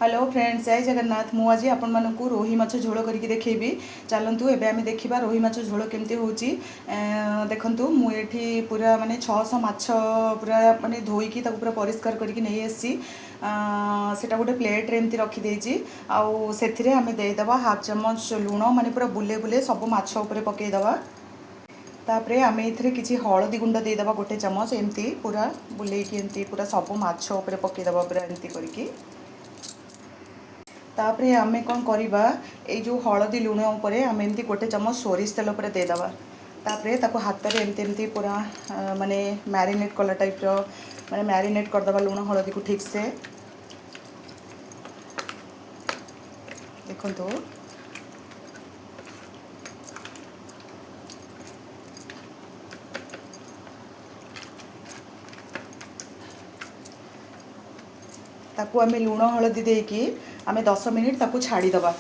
Hello friends, जय जगन्नाथ। मु आज आपण मानकु रोही माछ झोल करके देखैबी। चलतु एबे आमे देखिबा रोही माछ झोल केमती होची। देखंतु मु एठी पूरा माने 600 माछ पूरा माने धोईकी ताकू पूरा परिष्कार करके नहीं आसी सेटा गोटे प्लेट रे एमती रखी देजी। आउ सेथिरे आमे देई दबा हाफ चम्मच लूण, माने पूरा बुले बुले सब माछ ऊपर पकेई दबा। तापरे आमे इथरे किछि हळदी गुंड देई दबा गोटे चम्मच, एमती पूरा बुलेकी एमती पूरा सब माछ ऊपर पकेई दबा पूरा एमती करके। तापरे आमे कौन करिबा, ए जो हळदी लुण उपरे आमे एमती गोटे चम्मच सोरिष तेल उपरे दे दबा। तापरे ताको हाथ रे एमती एमती पूरा माने मैरिनेट कला टाइप रो माने मैरिनेट कर दबा लुण हळदी को ठीक से। देखंतु ताकू आमे लुण हळदी देकी आमे 10 मिनिट ताकू छाड़ी दबा।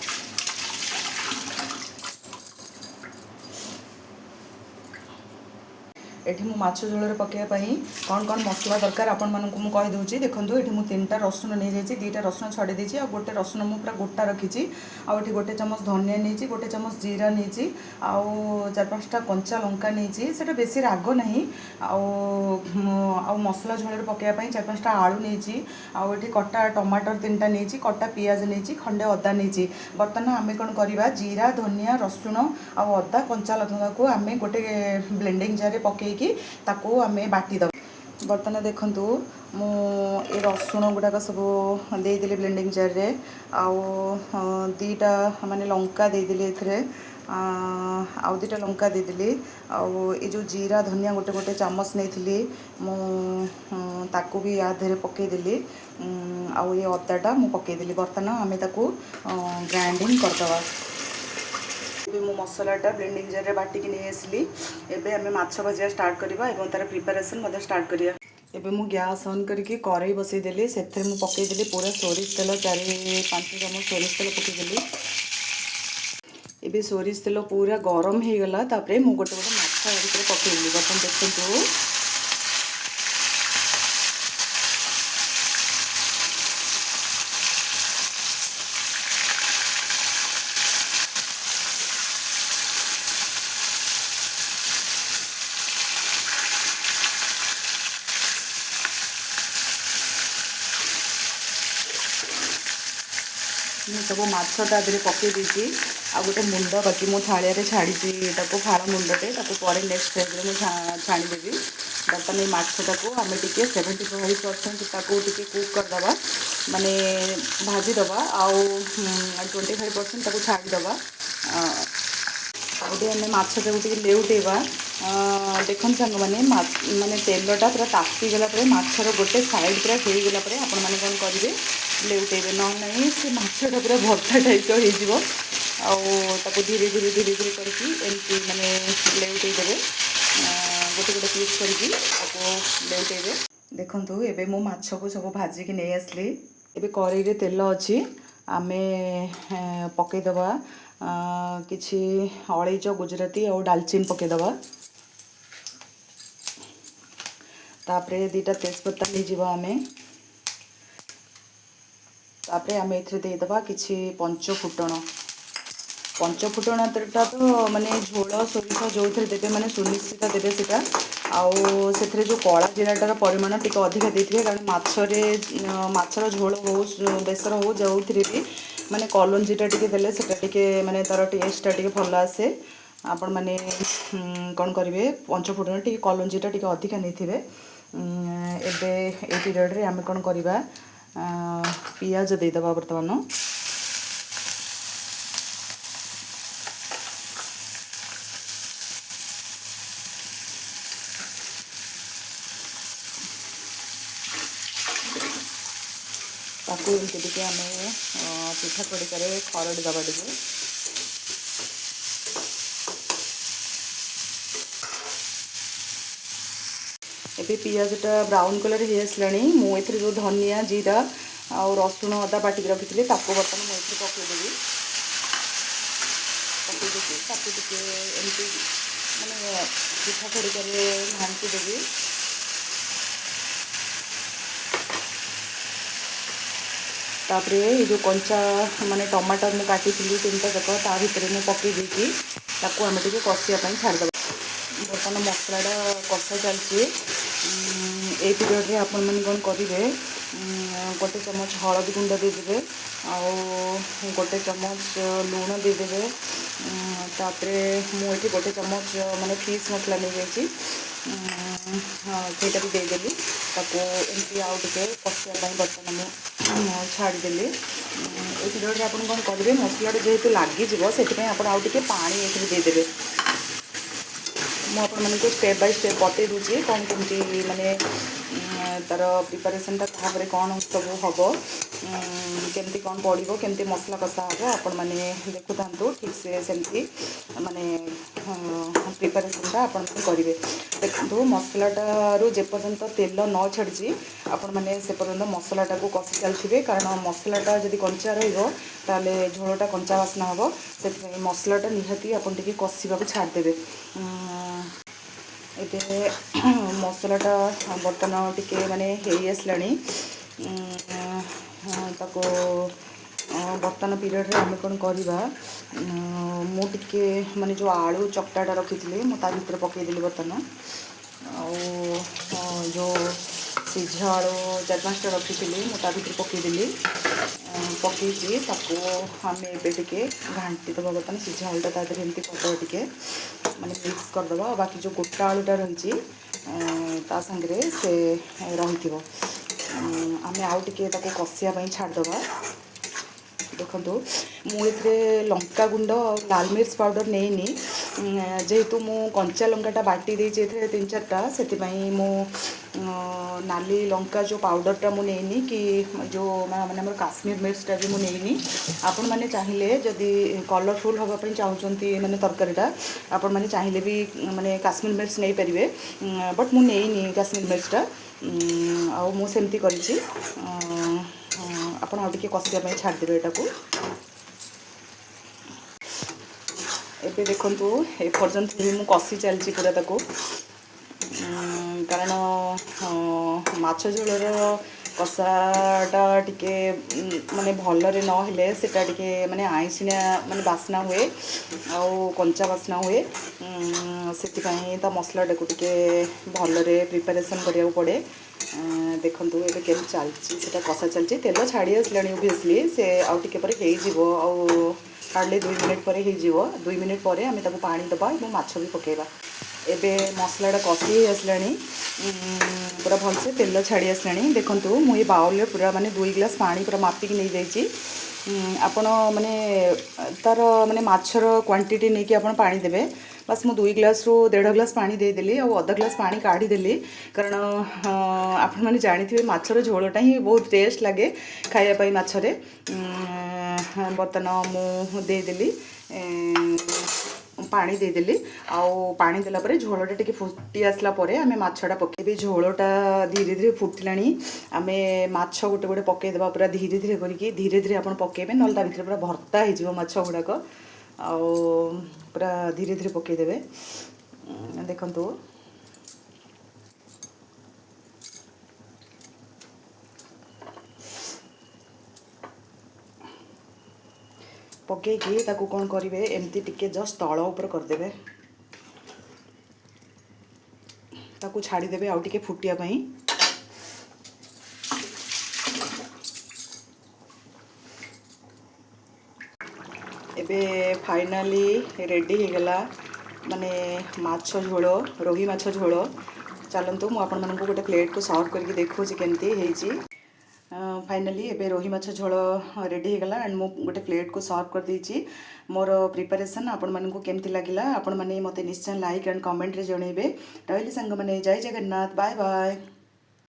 एठी मु माछ झोल पकाइबा पई कौन कौन मसला दरकार आपण मानकु मु कहि दउची। देखंतु एठी मु 3टा रसुन नै जायछि, 2टा रसुन छडे देछि, आ गोटे रसुन मु पूरा गोटा रखिछि। आ एठी गोटे चम्मच धनिया नेछि, गोटे चम्मच जीरा नेछि, आ 4-5टा कंचा लंका नेछि। सेटा बेसी राग नहीं। आ मसला झोल पकाइबा पई 4-5टा आलू नेछि। आ एठी कटा टमाटर 3टा नेछि, कटा पियाज नेछि, खंडे अदा नेछि। बर्तमान आमे कोन करिबा, जीरा धनिया रसुन आ अदा कंचा लंका को आमे गोटे ब्लेंडिंग जार रे पके ताको आमे बाटी दबा। बर्तमान देखंतु मु ए रसुण गुड़ाक सब देदेली ब्लेंडिंग जार रे। आउ 2टा माने लंका देदेली एथरे, आउ 2टा लंका देदेली। आउ ए जो जीरा धनिया गोटे गोटे चामच नहीं मु ताको भी या धरे पके देली। आउ ये अदाटा मु पके देली। बर्तमान आमे ताको ग्राइंडिंग कर दबा। मु मसलाटा ब्लेंडिंग जार रे बाटिकी नहीं आसली। एबे आमे माछ भजिया स्टार्ट करबा एवं तार प्रिपरेशन मते स्टार्ट करिया। एबे मु गैस ऑन करके कढ़ाई बसई देली। सेथे मु पके देली पूरा सोरिष तेल, 4-5 चम्मच सोरिष तेल पके देली। एबे सोरिष तेल पूरा गरम हे गला। तापरे मु गोटे गोटे माछ आ भीतर पके देली। बर्तन देखंतु ମୁଁ ସବୁ ମାଛଟା ଦେହରେ ପକେଇ ଦେଇଛି। ଆଉ ଗୋଟେ ମୁଣ୍ଡ ବାକି ମୁଁ ଥାଳିଆରେ ଛାଡ଼ିଛି, ତାକୁ ଫାଳ ମୁଣ୍ଡଟେ, ତାକୁ ପରେ ନେକ୍ସଟ ଷ୍ଟେଜ୍ରେ ମୁଁ ଛାଣିଦେବି। ବର୍ତ୍ତମାନ ଏଇ ମାଛଟାକୁ ଆମେ ଟିକେ 75% ତାକୁ ଟିକେ କୁକ୍ କରିଦେବା, ମାନେ ଭାଜିଦେବା। ଆଉ 25% ତାକୁ ଛାଡ଼ିଦେବା। ଆଉ ଆମେ ମାଛଟାକୁ ଟିକେ ଲେଉଟେଇବା। ଦେଖନ୍ତୁ ସାଙ୍ଗମାନେ, ମାନେ ତେଲଟା ପୁରା ତାତିଗଲା ପରେ ମାଛର ଗୋଟେ ସାଇଡ଼୍ ପୁରା ହେଇଗଲା ପରେ ଆପଣମାନେ କ'ଣ କରିବେ, ଲେଉଟେଇବେ। ନହେଲେ ନାହିଁ ସେ ମାଛଟା ପୁରା ଭର୍ତ୍ତା ଟାଇପ୍ର ହେଇଯିବ। ଆଉ ତାକୁ ଧୀରେ ଧୀରେ ଧୀରେ ଧୀରେ କରିକି ଏମିତି ମାନେ ଲେଉଟେଇ ଦେବେ। ଗୋଟେ ଗୋଟେ ପିସ୍ କରିକି ତାକୁ ଲେଉଟେଇବେ। ଦେଖନ୍ତୁ ଏବେ ମୁଁ ମାଛକୁ ସବୁ ଭାଜିକି ନେଇ ଆସିଲି। ଏବେ କଡ଼େଇରେ ତେଲ ଅଛି, ଆମେ ପକେଇଦେବା କିଛି ଅଳେଇଚ, ଗୁଜୁରାତି ଆଉ ଡାଲଚିନି ପକେଇଦେବା। तापरे 2टा तेजपत्ता लेजिबा आमे। तापरे आमे एथरे दे दबा किछि पंचफुटण। पंचफुटणटा तो माने झोल सोरिष जोथरे देबे माने सुनिश्चित देबे सेटा। आउ सेथरे जो कला जीराटार परिमाण टिके अधिका देथिबे, कारण माछर झोल हो बेसर हो जोथरे भी माने कलंजीटा टिके देले सेटा टिके माने तार टेस्टटा टिके भल आसे। आपण माने कोन करिवे, पंचफुटण टिके कलंजीटा टिके अधिका नेथिबे। एबे ए पीरियड रे आमे कोन करिबा, पियाज दे दबा। वर्तमान ताकू एमती टिके आमे पिठा कड़िकारे खरड़ी दबा टिके। एबे पियाजटा ब्राउन कलर हो आसलानी। मु एथरे जो धनिया जीरा आउ रसुण अदा बाटिक रखी ताको बर्तमान मुझे पकईदेवी। पकईदेवी ताको टिके एमती माने पिठा खड़िकारे घांटी देवी। तापरे ये जो कंचा माने टमाटर मु काटी 3टा जाक ता भितर मु पकई देकी ताको आम टे कषिया छाड़द। बर्तमान मसलाटा कषा चलती ये पीरियड रे आपण मैंने कौन करेंगे गोटे चमच हलदी गुंड देदेवे आउ गोटे चमच लुण देदेवे तापरे मुझे गोटे चमच माने फिश मसला नहीं जाइए ସେଇଟା ବି ଦେଇଦେଲି ତାକୁ ଏମିତି ଆଉ ଟିକେ କଷିବା ପାଇଁ ବର୍ତ୍ତମାନ ଛାଡ଼ିଦେଲି। ଏ ପିରିୟଡ଼ରେ ଆପଣ କ'ଣ କରିବେ ମସଲାଟା ଯେହେତୁ ଲାଗିଯିବ ସେଥିପାଇଁ ଆପଣ ଆଉ ଟିକେ ପାଣି ଏଥିରେ ଦେଇଦେବେ। ମୁଁ ଆପଣମାନଙ୍କୁ ଷ୍ଟେପ୍ ବାଇ ଷ୍ଟେପ୍ ବତେଇ ଦେଉଛି କ'ଣ କେମିତି ମାନେ ତାର ପ୍ରିପାରେସନ୍ଟା ତାପରେ କ'ଣ ସବୁ ହେବ କେମିତି କ'ଣ ପଡ଼ିବ କେମିତି ମସଲା କଷା ହେବ ଆପଣମାନେ ଦେଖୁଥାନ୍ତୁ ଠିକ୍ସେ ସେମିତି ମାନେ ପ୍ରିପାରେସନ୍ଟା ଆପଣମାନେ କରିବେ। ଦେଖନ୍ତୁ ମସଲାଟାରୁ ଯେପର୍ଯ୍ୟନ୍ତ ତେଲ ନ ଛାଡ଼ିଛି ଆପଣମାନେ ସେ ପର୍ଯ୍ୟନ୍ତ ମସଲାଟାକୁ କଷି ଚାଲିଥିବେ କାରଣ ମସଲାଟା ଯଦି କଞ୍ଚା ରହିବ ତାହେଲେ ଝୋଳଟା କଞ୍ଚା ବାସ୍ନା ହେବ। ସେଥିପାଇଁ ମସଲାଟା ନିହାତି ଆପଣ ଟିକେ କଷିବାକୁ ଛାଡ଼ିଦେବେ। ଏବେ ମସଲାଟା ବର୍ତ୍ତମାନ ଟିକେ ମାନେ ହେଇ ଆସିଲାଣି ତାକୁ ବର୍ତ୍ତମାନ ପିରିୟଡ଼ରେ ଆମେ କ'ଣ କରିବା ମୁଁ ଟିକେ ମାନେ ଯେଉଁ ଆଳୁ ଚକଟାଟା ରଖିଥିଲି ମୁଁ ତା ଭିତରେ ପକାଇଦେଲି ବର୍ତ୍ତମାନ ଆଉ ଯେଉଁ ସିଝା ଆଳୁ 4-5ଟା ରଖିଥିଲି ମୁଁ ତା ଭିତରେ ପକାଇଦେଲି ପକାଇକି ତାକୁ ଆମେ ଏବେ ଟିକେ ଘାଣ୍ଟି ଦେବା। ବର୍ତ୍ତମାନ ସିଝା ଆଳୁଟା ତା ଦେହରେ ଏମିତି କରିଦେବା ଟିକେ ମାନେ ମିକ୍ସ କରିଦେବା ଆଉ ବାକି ଯେଉଁ ଗୋଟା ଆଳୁଟା ରହିଛି ତା ସାଙ୍ଗରେ ସେ ରହିଥିବ ଆମେ ଆଉ ଟିକେ ତାକୁ କଷିବା ପାଇଁ ଛାଡ଼ିଦେବା। ଦେଖନ୍ତୁ ମୁଁ ଏଥିରେ ଲଙ୍କା ଗୁଣ୍ଡ ଲାଲ ମିର୍ଚ ପାଉଡ଼ର ନେଇନି ଯେହେତୁ ମୁଁ କଞ୍ଚା ଲଙ୍କାଟା ବାଟି ଦେଇଛି ଏଥିରେ 3-4ଟା ସେଥିପାଇଁ ମୁଁ ନାଲି ଲଙ୍କା ଯେଉଁ ପାଉଡ଼ରଟା ମୁଁ ନେଇନି କି ଯେଉଁ ମାନେ ଆମର କାଶ୍ମୀର ମିର୍ଚଟା ବି ମୁଁ ନେଇନି। ଆପଣମାନେ ଚାହିଁଲେ ଯଦି କଲରଫୁଲ୍ ହେବା ପାଇଁ ଚାହୁଁଛନ୍ତି ମାନେ ତରକାରୀଟା ଆପଣମାନେ ଚାହିଁଲେ ବି ମାନେ କାଶ୍ମୀର ମିର୍ଚ ନେଇପାରିବେ ବଟ୍ ମୁଁ ନେଇନି କାଶ୍ମୀର ମିର୍ଚଟା ଆଉ ମୁଁ ସେମିତି କରିଛି। ଆପଣ ଆଉ ଟିକେ କଷିବା ପାଇଁ ଛାଡ଼ିଦେବେ ଏଟାକୁ। ଏବେ ଦେଖନ୍ତୁ ଏପର୍ଯ୍ୟନ୍ତ ବି ମୁଁ କଷି ଚାଲିଛି ପୁରା ତାକୁ କାରଣ ମାଛ ଝୋଳର କଷାଟା ଟିକେ ମାନେ ଭଲରେ ନହେଲେ ସେଟା ଟିକେ ମାନେ ଆଇଁଷିଣିଆ ମାନେ ବାସ୍ନା ହୁଏ ଆଉ କଞ୍ଚା ବାସ୍ନା ହୁଏ। ସେଥିପାଇଁ ତା ମସଲାଟାକୁ ଟିକେ ଭଲରେ ପ୍ରିପାରେସନ୍ କରିବାକୁ ପଡ଼େ। ଦେଖନ୍ତୁ ଏବେ କେମିତି ଚାଲିଛି ସେଟା କଷା ଚାଲିଛି ତେଲ ଛାଡ଼ି ଆସିଲାଣି ଓଭିୟସଲି ସେ ଆଉ ଟିକେ ପରେ ହେଇଯିବ ଆଉ ହାର୍ଡ଼ଲି 2 ମିନିଟ୍ ପରେ ହେଇଯିବ। 2 ମିନିଟ୍ ପରେ ଆମେ ତାକୁ ପାଣି ଦେବା ଏବଂ ମାଛ ବି ପକାଇବା। ଏବେ ମସଲାଟା କଷି ହେଇ ଆସିଲାଣି ପୁରା ଭଲସେ ତେଲ ଛାଡ଼ି ଆସିଲାଣି। ଦେଖନ୍ତୁ ମୁଁ ଏ ବାଉଲ୍ରେ ପୁରା ମାନେ 2 ଗ୍ଲାସ୍ ପାଣି ପୁରା ମାପିକି ନେଇଯାଇଛି। ଆପଣ ମାନେ ତାର ମାନେ ମାଛର କ୍ୱାଣ୍ଟିଟି ନେଇକି ଆପଣ ପାଣି ଦେବେ। ବାସ୍ ମୁଁ 2 ଗ୍ଲାସ୍ରୁ 1.5 ଗ୍ଲାସ୍ ପାଣି ଦେଇଦେଲି ଆଉ ଅଧା ଗ୍ଲାସ୍ ପାଣି କାଢ଼ିଦେଲି କାରଣ ଆପଣମାନେ ଜାଣିଥିବେ ମାଛର ଝୋଳଟା ହିଁ ବହୁତ ଟେଷ୍ଟ ଲାଗେ ଖାଇବା ପାଇଁ ମାଛରେ। ବର୍ତ୍ତମାନ ମୁଁ ଦେଇଦେଲି ପାଣି ଦେଇଦେଲି ଆଉ ପାଣି ଦେଲା ପରେ ଝୋଳଟା ଟିକେ ଫୁଟି ଆସିଲା ପରେ ଆମେ ମାଛଟା ପକାଇବି। ଝୋଳଟା ଧୀରେ ଧୀରେ ଫୁଟିଲାଣି ଆମେ ମାଛ ଗୋଟେ ଗୋଟେ ପକାଇଦେବା ପୁରା ଧୀରେ ଧୀରେ କରିକି ଧୀରେ ଧୀରେ ଆପଣ ପକାଇବେ ନହେଲେ ତା ଭିତରେ ପୁରା ଭର୍ତ୍ତା ହେଇଯିବ ମାଛ ଗୁଡ଼ାକ ଆଉ ପୁରା ଧୀରେ ଧୀରେ ପକାଇଦେବେ। ଦେଖନ୍ତୁ ପକାଇକି ତାକୁ କ'ଣ କରିବେ ଏମିତି ଟିକେ ଜଷ୍ଟ ତଳ ଉପରେ କରିଦେବେ ତାକୁ ଛାଡ଼ିଦେବେ ଆଉ ଟିକେ ଫୁଟିବା ପାଇଁ। ଏବେ ଫାଇନାଲି ରେଡ଼ି ହେଇଗଲା ମାନେ ମାଛ ଝୋଳ ରୋହି ମାଛ ଝୋଳ। ଚାଲନ୍ତୁ ମୁଁ ଆପଣମାନଙ୍କୁ ଗୋଟେ ପ୍ଲେଟ୍କୁ ସର୍ଭ କରିକି ଦେଖାଉଛି କେମିତି ହେଇଛି। फाइनाली एबे रोही माछ झोल रेडी होगला एंड मु गोटे प्लेट को सर्व कर देछि। मोर प्रिपरेशन आपण मानकु केमती लागिला आपण माने मते निश्चय लाइक एंड कमेंट रे जणेबे। रहिली संग माने जय जगन्नाथ बाय बाय।